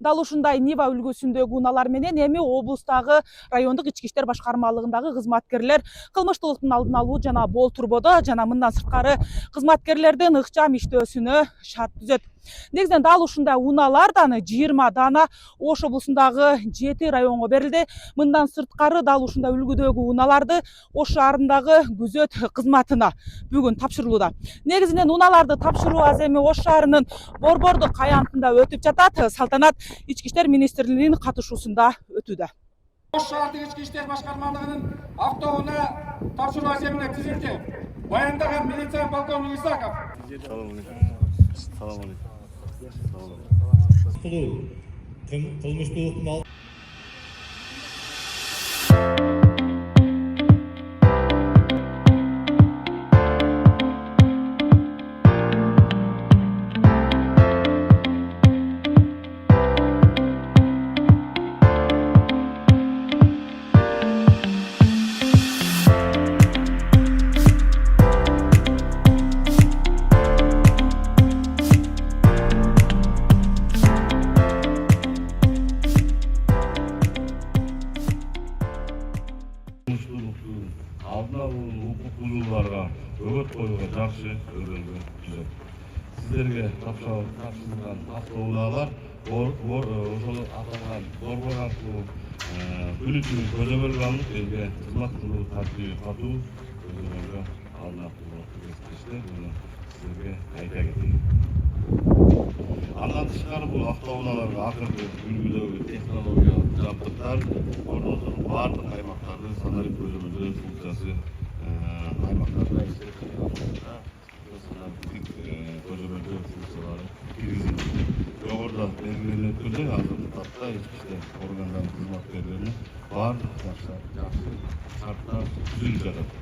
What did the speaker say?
Дал ушундай Нива үлгүсүндөгү унаалар менен эми облустагы райондук ички иштер башкармалыгындагы кызматкерлер кылмыштуулуктун алдын алуу жана болтурбодо жана мындан сырткары кызматкерлердин ыкчам иштөөсүнө шарт түзөт. Негизинен дал ушундай унаалардан 20 дана Ош облусундагы 7 районго берилди. Мындан сырткары дал ушундай үлгүдөгү унааларды Ош шаарындагы күзөт кызматына бүгүн тапшырылууда. Негизинен унааларды тапшыруу аз эми Ош шаарынын Борбордук аянтында өтүп жатат. Салтанат ички иштер министрлигинин катышуусунда өтүүдө. Ош шаардык ички иштер башкармалыгынын автоунаа тапшыруу эсебинде түзүлдү. Баяндаган милиция полковник Исаков. Кылмыштуулуктун алдын алуу укук бузууларга өгөт коюуга жакшы өрөөлгө түзөт. Сиздерге тапшырылган автоунаалар ошол аталган борбор аркылуу күн түн көзөмөлгө алынып элге кызмат кылуу тартиби катуу көзөмөлгө алынат эсептеште. Муну сиздерге айта кетейин. Андан тышкары бул автоунааларга акыркы үлгүдөгү технологиялык жабдыктар орнотулуп, баардык аймактарды санарип көзөмөлдөө функциясы аймактарда көзөмөлдөө функциялары киргизилди. Жогоруда белгиленеткендей азыркы тапта ички иштер органдарынын кызматкерлерине баардык жакшы шарттар түзүлүп жатат.